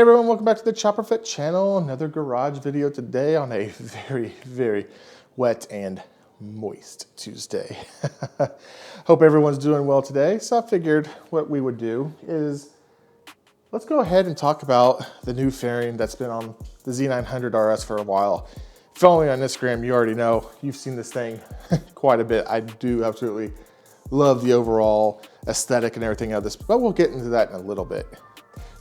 everyone, welcome back to the Chopperfett channel. Another garage video today on a very wet and moist Tuesday. Hope everyone's doing well today. So I figured what we would do is let's go ahead and talk about the new fairing that's been on the Z900RS for a while. Following on Instagram, you already know, you've seen this thing quite a bit. I do absolutely love the overall aesthetic and everything of this, but we'll get into that in a little bit.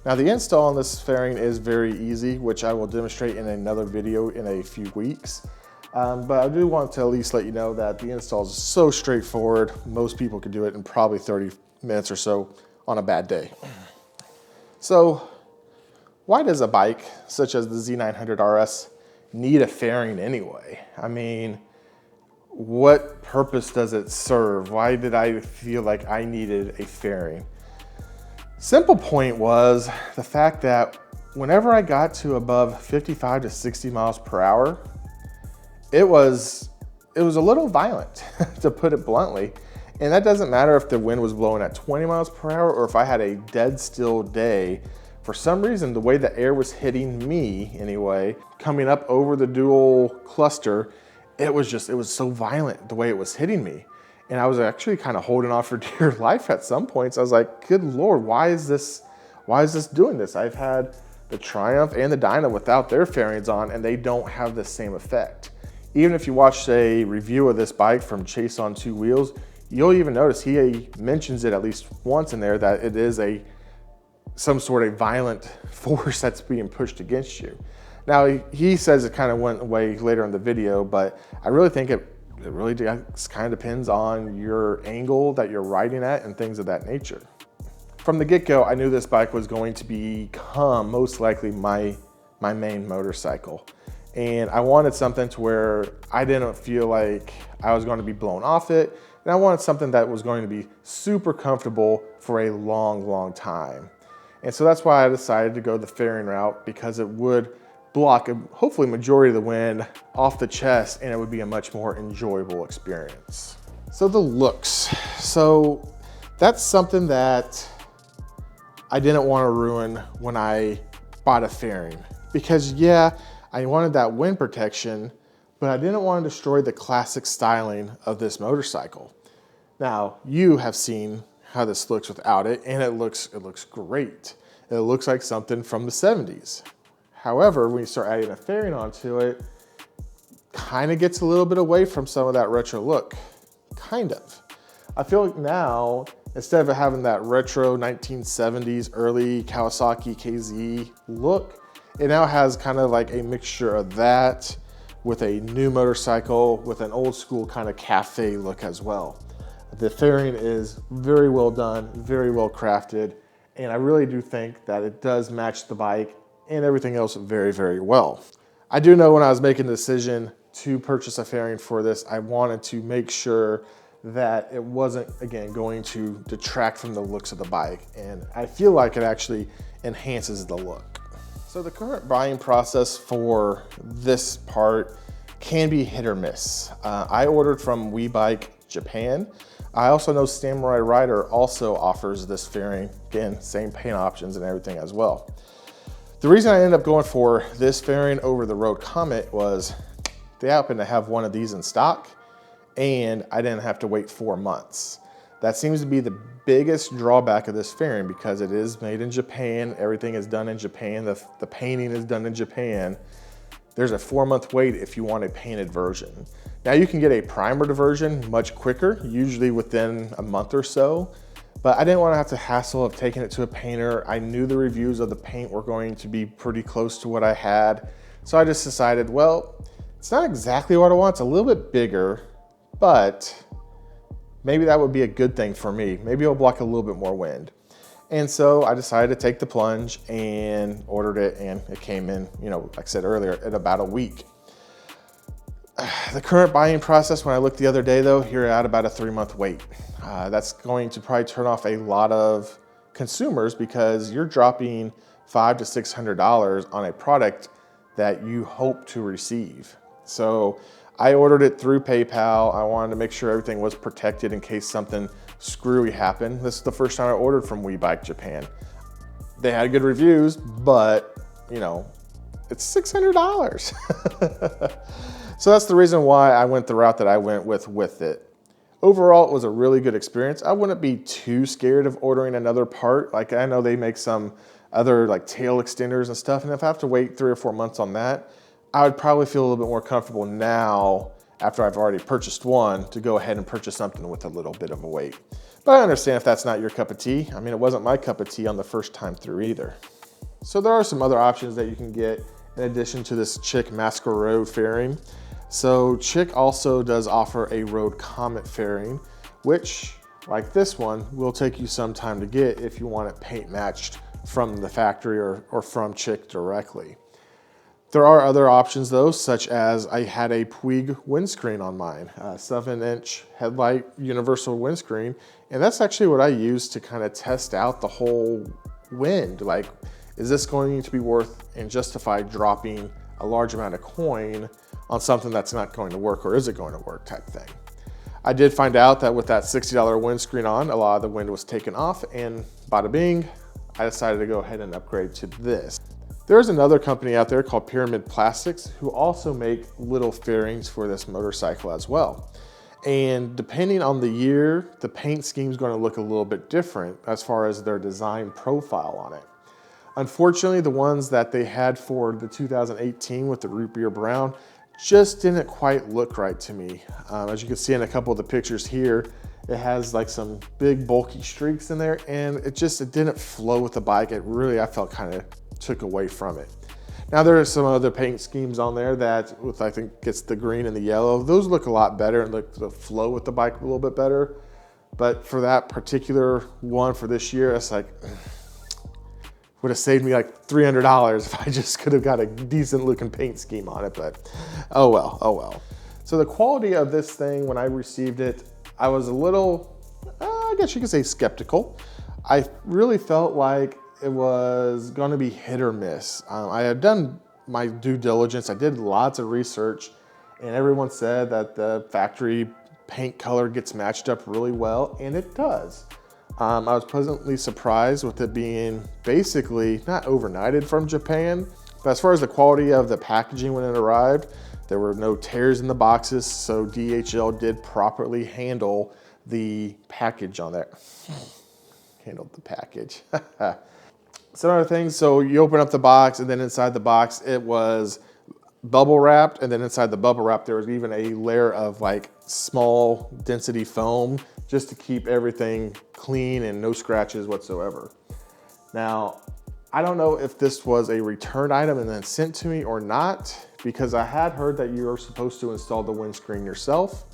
Now the install on this fairing is very easy, which I will demonstrate in another video in a few weeks. But I do want to at least let you know that the install is so straightforward. Most people could do it in probably 30 minutes or so on a bad day. So why does a bike such as the Z900RS need a fairing anyway? I mean, what purpose does it serve? Why did I feel like I needed a fairing? Simple point was the fact that whenever I got to above 55 to 60 miles per hour, it was a little violent, to put it bluntly. And that doesn't matter if the wind was blowing at 20 miles per hour or if I had a dead still day. For some reason, the way the air was hitting me anyway, coming up over the dual cluster, it was so violent the way it was hitting me. And I was actually kind of holding on for dear life at some points. I was like, good Lord, why is this doing this? I've had the Triumph and the Dyna without their fairings on, and they don't have the same effect. Even if you watch a review of this bike from Chase on Two Wheels, you'll even notice he mentions it at least once in there that it is some sort of violent force that's being pushed against you. Now, he says it kind of went away later in the video, but I really think it really kind of depends on your angle that you're riding at and things of that nature. From the get-go, I knew this bike was going to become most likely my main motorcycle. And I wanted something to where I didn't feel like I was going to be blown off it. And I wanted something that was going to be super comfortable for a long time. And so that's why I decided to go the fairing route, because it would block hopefully majority of the wind off the chest, and it would be a much more enjoyable experience. So the looks. So that's something that I didn't want to ruin when I bought a fairing, because yeah, I wanted that wind protection, but I didn't want to destroy the classic styling of this motorcycle. Now, you have seen how this looks without it, and it looks great. It looks like something from the 70s. However, when you start adding a fairing onto it, kind of gets a little bit away from some of that retro look, kind of. I feel like now, instead of having that retro 1970s early Kawasaki KZ look, it now has kind of like a mixture of that with a new motorcycle with an old school kind of cafe look as well. The fairing is very well done, very well crafted, and I really do think that it does match the bike and everything else very well. I do know when I was making the decision to purchase a fairing for this, I wanted to make sure that it wasn't, again, going to detract from the looks of the bike. And I feel like it actually enhances the look. So the current buying process for this part can be hit or miss. I ordered from WeBike Japan. I also know Samurai Rider also offers this fairing. Again, same paint options and everything as well. The reason I ended up going for this fairing over the Ruroc Comet was they happen to have one of these in stock, and I didn't have to wait 4 months. That seems to be the biggest drawback of this fairing, because it is made in Japan, everything is done in Japan, the painting is done in Japan. There's a 4-month wait if you want a painted version. Now you can get a primered version much quicker, usually within a month or so. But I didn't want to have to hassle of taking it to a painter. I knew the reviews of the paint were going to be pretty close to what I had. So I just decided, well, it's not exactly what I want. It's a little bit bigger, but maybe that would be a good thing for me. Maybe it'll block a little bit more wind. And so I decided to take the plunge and ordered it, and it came in, like I said earlier, in about a week. The current buying process, when I looked the other day though, you're at about a 3-month wait. That's going to probably turn off a lot of consumers, because you're dropping $500 to $600 on a product that you hope to receive. So I ordered it through PayPal. I wanted to make sure everything was protected in case something screwy happened. This is the first time I ordered from WeBike Japan. They had good reviews, but you know, it's $600. So that's the reason why I went the route that I went with it. Overall, it was a really good experience. I wouldn't be too scared of ordering another part. Like, I know they make some other like tail extenders and stuff, and if I have to wait 3 or 4 months on that, I would probably feel a little bit more comfortable now, after I've already purchased one, to go ahead and purchase something with a little bit of a wait. But I understand if that's not your cup of tea. I mean, it wasn't my cup of tea on the first time through either. So there are some other options that you can get in addition to this Chic Masqeroad fairing. So Chic also does offer a Rode Comet fairing, which, like this one, will take you some time to get if you want it paint matched from the factory or from Chic directly. There are other options though, such as I had a Puig windscreen on mine, a 7-inch headlight universal windscreen, and that's actually what I used to kind of test out the whole wind. Like, is this going to be worth and justify dropping a large amount of coin on something that's not going to work, or is it going to work type thing? I did find out that with that $60 windscreen on, a lot of the wind was taken off, and bada bing, I decided to go ahead and upgrade to this. There's another company out there called Pyramid Plastics who also make little fairings for this motorcycle as well. And depending on the year, the paint scheme is going to look a little bit different as far as their design profile on it. Unfortunately, the ones that they had for the 2018 with the root beer brown just didn't quite look right to me. As you can see in a couple of the pictures here, it has like some big bulky streaks in there, and it didn't flow with the bike. I felt kind of took away from it. Now there are some other paint schemes on there that with, I think it's the green and the yellow. Those look a lot better and look the flow with the bike a little bit better. But for that particular one for this year, it's like, would have saved me like $300 if I just could have got a decent looking paint scheme on it, but oh well, oh well. So the quality of this thing, when I received it, I was a little, I guess you could say skeptical. I really felt like it was going to be hit or miss. I had done my due diligence. I did lots of research, and everyone said that the factory paint color gets matched up really well, and it does. I was pleasantly surprised with it being basically not overnighted from Japan, but as far as the quality of the packaging when it arrived, there were no tears in the boxes, so DHL did properly handle the package on there. Handled the package. Some other things, so you open up the box, and then inside the box it was bubble wrapped, and then inside the bubble wrap there was even a layer of like small density foam just to keep everything clean and no scratches whatsoever. Now, I don't know if this was a return item and then sent to me or not, because I had heard that you were supposed to install the windscreen yourself.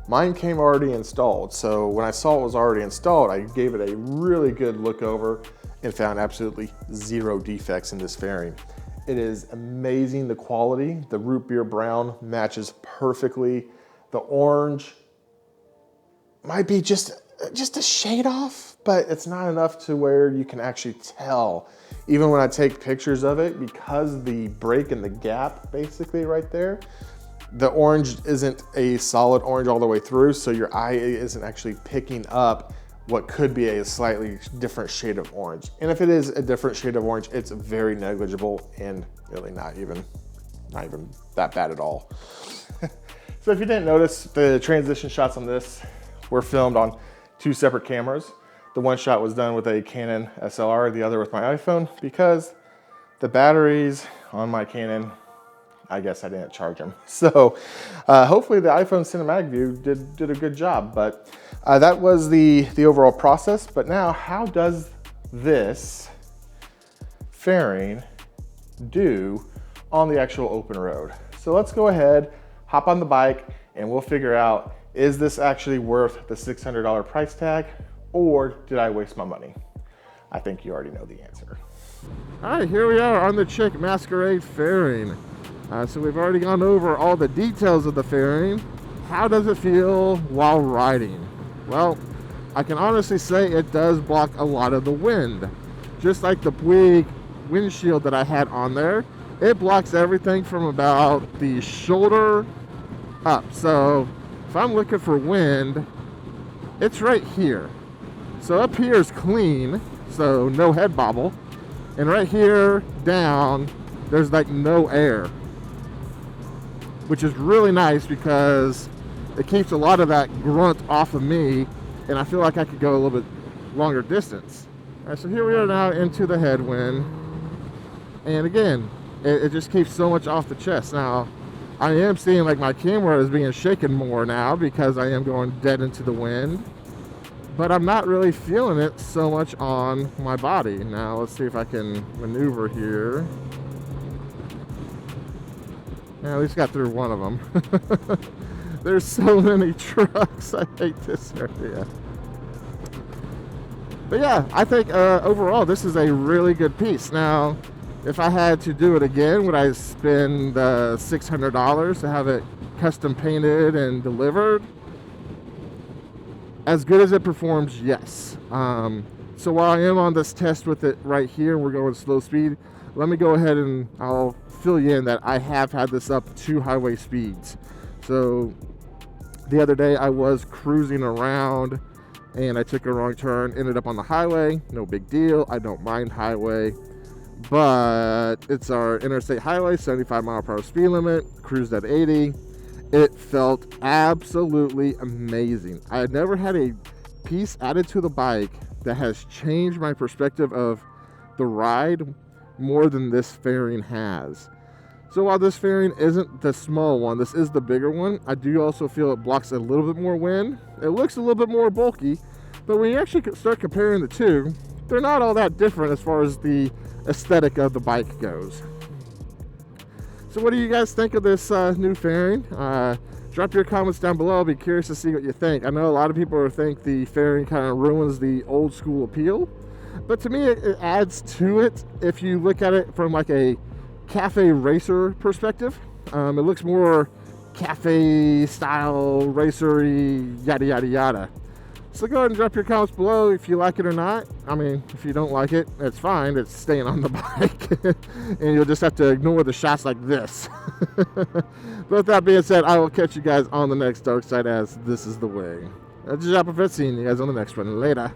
Mine came already installed, so when I saw it was already installed, I gave it a really good look over and found absolutely zero defects in this fairing. It is amazing, the quality. The root beer brown matches perfectly. The orange might be just a shade off, but it's not enough to where you can actually tell. Even when I take pictures of it, because the break in the gap basically right there, the orange isn't a solid orange all the way through, so your eye isn't actually picking up what could be a slightly different shade of orange. And if it is a different shade of orange, it's very negligible and really not even that bad at all. So if you didn't notice, the transition shots on this were filmed on 2 separate cameras. The one shot was done with a Canon SLR, the other with my iPhone, because the batteries on my Canon, I guess I didn't charge them. So hopefully the iPhone cinematic view did a good job, but that was the overall process. But now, how does this fairing do on the actual open road? So let's go ahead, hop on the bike, and we'll figure out, is this actually worth the $600 price tag, or did I waste my money? I think you already know the answer. All right, here we are on the Chic Masqeroad fairing. So we've already gone over all the details of the fairing. How does it feel while riding? Well, I can honestly say it does block a lot of the wind. Just like the Puig windshield that I had on there, it blocks everything from about the shoulder up. So if I'm looking for wind, it's right here. So up here is clean, so no head bobble. And right here down, there's like no air, which is really nice because it keeps a lot of that grunt off of me, and I feel like I could go a little bit longer distance. All right, so here we are now into the headwind, and again, it just keeps so much off the chest. Now, I am seeing like my camera is being shaken more now because I am going dead into the wind, but I'm not really feeling it so much on my body. Now, let's see if I can maneuver here. Yeah, at least got through one of them. There's so many trucks. I hate this area. But yeah, I think overall this is a really good piece. Now, if I had to do it again, would I spend $600 to have it custom painted and delivered? As good as it performs, yes. So while I am on this test with it right here, we're going slow speed, let me go ahead and I'll fill you in that I have had this up to highway speeds. So the other day I was cruising around and I took a wrong turn, ended up on the highway. No big deal. I don't mind highway, but it's our interstate highway, 75 mile per hour speed limit, cruised at 80. It felt absolutely amazing. I had never had a piece added to the bike that has changed my perspective of the ride more than this fairing has. So while this fairing isn't the small one, this is the bigger one, I do also feel it blocks a little bit more wind. It looks a little bit more bulky, but when you actually start comparing the two, they're not all that different as far as the aesthetic of the bike goes. So what do you guys think of this new fairing? Drop your comments down below. I'll be curious to see what you think. I know a lot of people think the fairing kind of ruins the old school appeal, but to me it adds to it if you look at it from like a cafe racer perspective. It looks more cafe style, racery, yada yada yada. So go ahead and drop your comments below if you like it or not. I mean, if you don't like it, it's fine. It's staying on the bike. And you'll just have to ignore the shots like this. But with that being said, I will catch you guys on the next dark side, as this is the way. This is Chopperfett, seeing you guys on the next one. Later.